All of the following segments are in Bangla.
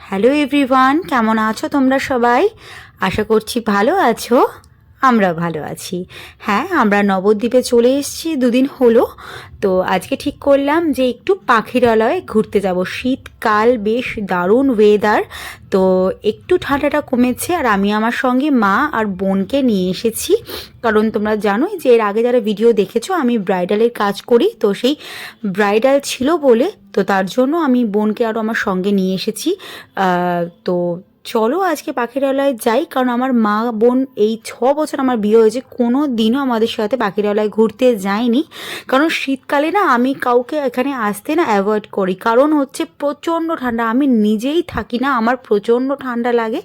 হ্যালো এভরিওয়ান, কেমন আছো তোমরা সবাই? আশা করছি ভালো আছো। আমরা ভালো আছি। হ্যাঁ, আমরা নবদ্বীপে চলে এসেছি, দুদিন হলো। তো আজকে ঠিক করলাম যে একটু পাখিরালয়ে ঘুরতে যাব। শীতকাল, বেশ দারুণ ওয়েদার। তো একটু ঠান্ডাটা কমেছে, আর আমি আমার সঙ্গে মা আর বোনকে নিয়ে এসেছি। কারণ তোমরা জানোই যে এর আগে যারা ভিডিও দেখেছো, আমি ব্রাইডালের কাজ করি। তো সেই ব্রাইডাল ছিল বলে, তো তার জন্য আমি বোনকে আরও আমার সঙ্গে নিয়ে এসেছি। তো চলো আজকে পাখিরালয়ে যাই। কারণ আমার মা বোন এই 6 বছর আমার বিয়ে হয়েছে, কোনো দিনও আমাদের সাথে পাখিরালয়ে ঘুরতে যায়নি। কারণ শীতকালে না আমি কাউকে এখানে আসতে না অ্যাভয়েড করি, কারণ হচ্ছে প্রচণ্ড ঠান্ডা। আমি নিজেই থাকি না, আমার প্রচণ্ড ঠান্ডা লাগে।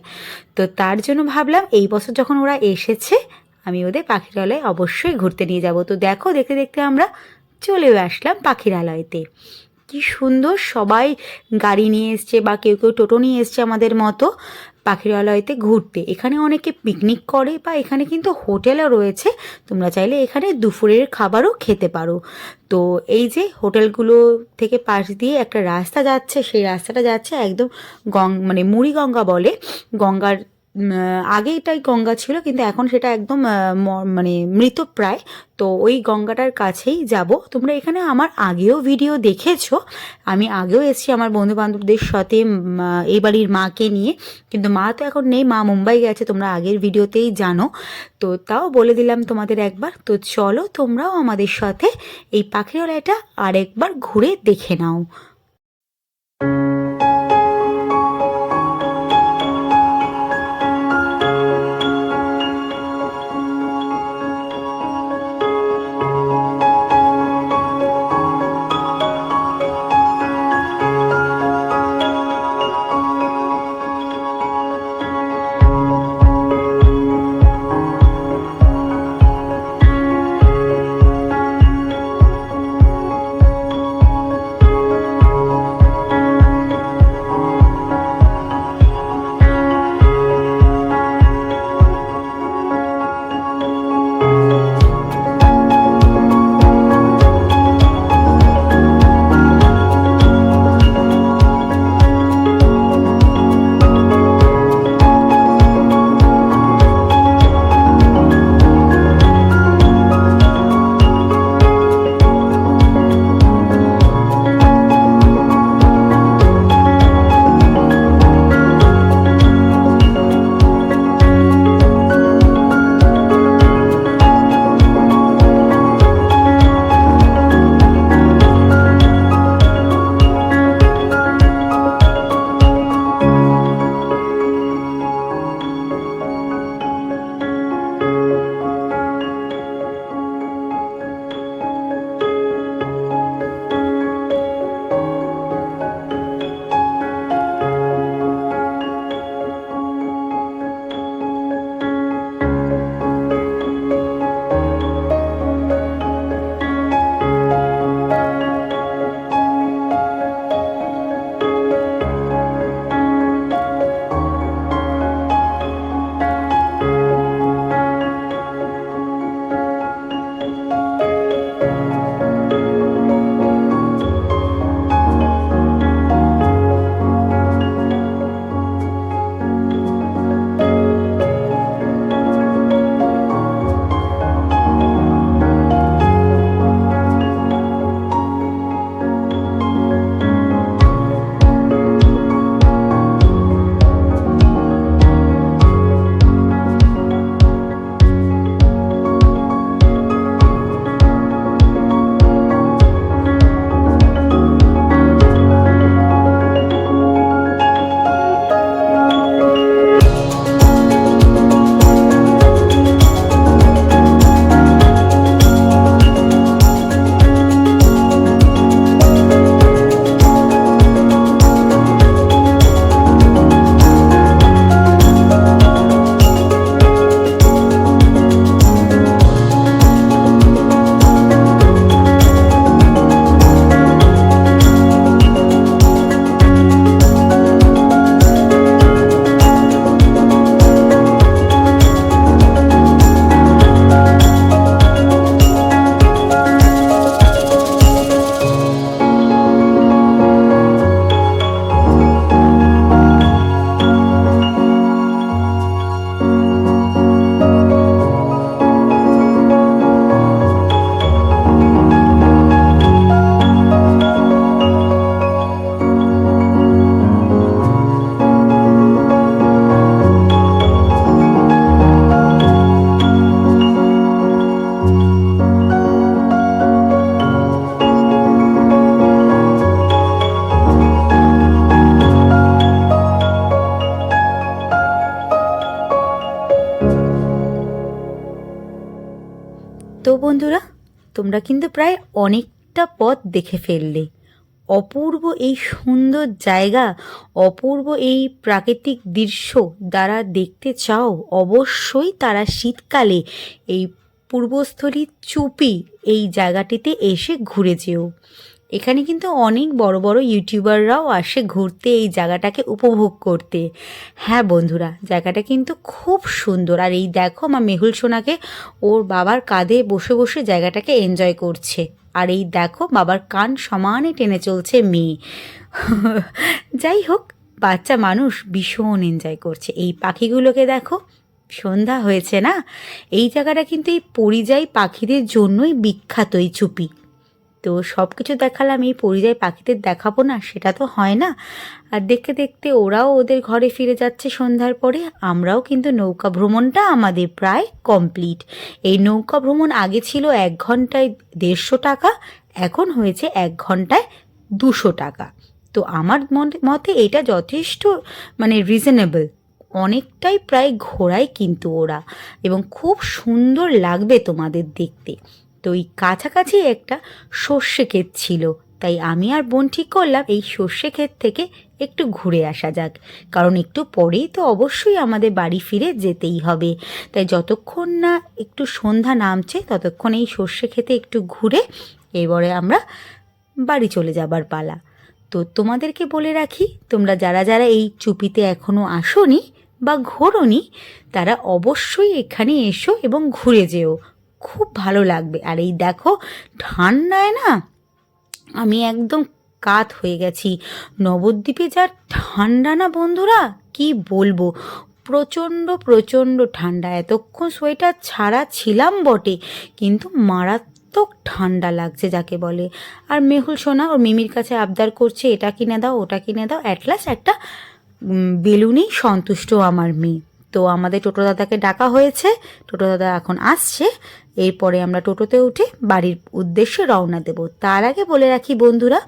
তো তার জন্য ভাবলাম এই বছর যখন ওরা এসেছে, আমি ওদের পাখিরালয়ে অবশ্যই ঘুরতে নিয়ে যাব। তো দেখো, দেখতে দেখতে আমরা চলেও আসলাম পাখিরালয়তে। কি সুন্দর, সবাই গাড়ি নিয়ে এসছে বা কেউ কেউ টোটো নিয়ে এসছে আমাদের মতো পাখিরালয়তে ঘুরতে। এখানে অনেকে পিকনিক করে, বা এখানে কিন্তু হোটেলও রয়েছে। তোমরা চাইলে এখানে দুপুরের খাবারও খেতে পারো। তো এই যে হোটেলগুলো থেকে পাশ দিয়ে একটা রাস্তা যাচ্ছে, সেই রাস্তাটা যাচ্ছে একদম মানে মুড়িগঙ্গা বলে। গঙ্গার আগে এটাই গঙ্গা ছিল, কিন্তু এখন সেটা একদম মানে মৃতপ্রায়। তো ওই গঙ্গাটার কাছেই যাব। তোমরা এখানে আমার আগেও ভিডিও দেখেছো, আমি আগেও এসেছি আমার বন্ধু বান্ধবদের সাথে, এই বাড়ির মাকে নিয়ে। কিন্তু মা তো এখন নেই, মা মুম্বাই গেছে, তোমরা আগের ভিডিওতেই জানো। তো তাও বলে দিলাম তোমাদের একবার। তো চলো তোমরাও আমাদের সাথে এই পাখিরালয়টা আরেকবার ঘুরে দেখে নাও। তোমরা কিন্তু প্রায় অনেকটা পথ দেখে ফেললে। অপূর্ব এই সুন্দর জায়গা, অপূর্ব এই প্রাকৃতিক দৃশ্য যারা দেখতে চাও অবশ্যই তারা শীতকালে এই পূর্বস্থলী চুপি এই জায়গাটিতে এসে ঘুরে যেও। এখানে কিন্তু অনেক বড় বড় ইউটিউবাররাও আসে ঘুরতে, এই জায়গাটাকে উপভোগ করতে। হ্যাঁ বন্ধুরা, জায়গাটা কিন্তু খুব সুন্দর। আর এই দেখো আমার মেহুল সোনাকে ওর বাবার কাঁধে বসে বসে জায়গাটাকে এনজয় করছে। আর এই দেখো বাবার কান সমানে টেনে চলছে মেয়ে। যাই হোক, বাচ্চা মানুষ ভীষণ এনজয় করছে। এই পাখিগুলোকে দেখো, সন্ধ্যা হয়েছে না? এই জায়গাটা কিন্তু এই পরিযায়ী পাখিদের জন্যই বিখ্যাত, এই চুপি। তো সব কিছু দেখালাম, এই পরিযায়ী পাখিদের দেখাবো না সেটা তো হয় না। আর দেখতে দেখতে ওরাও ওদের ঘরে ফিরে যাচ্ছে সন্ধ্যার পরে। আমরাও কিন্তু নৌকা ভ্রমণটা আমাদের প্রায় কমপ্লিট। এই নৌকা ভ্রমণ আগে ছিল 1 ঘন্টায় 150 টাকা, এখন হয়েছে 1 ঘন্টায় 200 টাকা। তো আমার মতে এটা যথেষ্ট রিজনেবল। অনেকটাই প্রায় ঘোরায় কিন্তু ওরা, এবং খুব সুন্দর লাগবে তোমাদের দেখতে। তো এই কাছাকাছি একটা সর্ষে ক্ষেত ছিল, তাই আমি আর বোন ঠিক করলাম এই সর্ষে ক্ষেত থেকে একটু ঘুরে আসা যাক, কারণ একটু পরেই তো অবশ্যই আমাদের বাড়ি ফিরে যেতেই হবে। তাই যতক্ষণ না একটু সন্ধ্যা নামছে ততক্ষণ এই সর্ষে ক্ষেতে একটু ঘুরে এবারে আমরা বাড়ি চলে যাবার পালা। তো তোমাদেরকে বলে রাখি, তোমরা যারা যারা এই চুপিতে এখনও আসোনি বা ঘোরোনি, তারা অবশ্যই এখানে এসো এবং ঘুরে যেও, খুব ভালো লাগবে। আর এই দেখো, ঠান্ডায় না আমি একদম কাত হয়ে গেছি। নবদ্বীপে যা ঠান্ডা না বন্ধুরা, কি বলবো, প্রচণ্ড প্রচণ্ড ঠান্ডা। এতক্ষণ সোয়েটার ছাড়া ছিলাম বটে, কিন্তু মারাত্মক ঠান্ডা লাগছে যাকে বলে। আর মেহুল সোনা ওর মিমির কাছে আবদার করছে, এটা কিনে দাও ওটা কিনে দাও। অ্যাটলাস্ট একটা বেলুনেই সন্তুষ্ট আমার মেয়ে। তো আমাদের টোটো দাদাকে ডাকা হয়েছে, টোটো দাদা এখন আসছে। এরপরে আমরা টোটোতে উঠে বাড়ির উদ্দেশ্যে রওনা দেব। তার আগে বলে রাখি বন্ধুরা,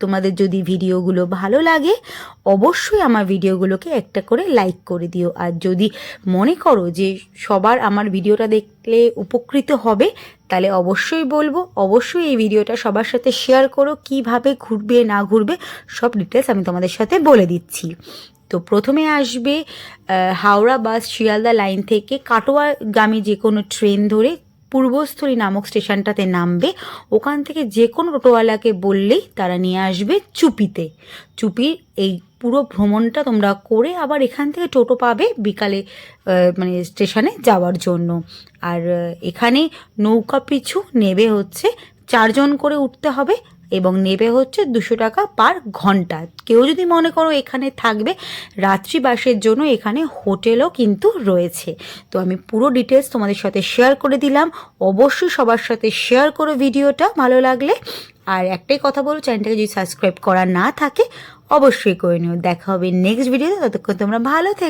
তোমাদের যদি ভিডিওগুলো ভালো লাগে অবশ্যই আমার ভিডিওগুলোকে একটা করে লাইক করে দিও। আর যদি মনে করো যে সবার আমার ভিডিওটা দেখলে উপকৃত হবে, তাহলে অবশ্যই বলবো, অবশ্যই এই ভিডিওটা সবার সাথে শেয়ার করো। কিভাবে ঘুরবে না ঘুরবে সব ডিটেলস আমি তোমাদের সাথে বলে দিচ্ছি। তো প্রথমে আসবে হাওড়া বাস শিয়ালদা লাইন থেকে কাটোয়াগামী যে কোনো ট্রেন ধরে পূর্বস্থলী নামক স্টেশনটাতে নামবে। ওখান থেকে যে কোনো টোটোওয়ালাকে বললেই তারা নিয়ে আসবে চুপিতে। চুপির এই পুরো ভ্রমণটা তোমরা করে আবার এখান থেকে টোটো পাবে বিকালে স্টেশনে যাওয়ার জন্য। আর এখানে নৌকা পিছু নেবে হচ্ছে 4 জন করে উঠতে হবে, এবং নেবে হচ্ছে 200 টাকা পার ঘন্টা। কেউ যদি মনে করো এখানে থাকবে রাত্রিবাসের জন্য, এখানে হোটেলও কিন্তু রয়েছে। তো আমি পুরো ডিটেলস তোমাদের সাথে শেয়ার করে দিলাম। অবশ্যই সবার সাথে শেয়ার করো ভিডিওটা ভালো লাগলে। আর একটাই কথা বলো, চ্যানেলটাকে যদি সাবস্ক্রাইব করা না থাকে অবশ্যই করে নিও। দেখা হবে নেক্সট ভিডিওতে, ততক্ষণ তোমরা ভালো থেকো।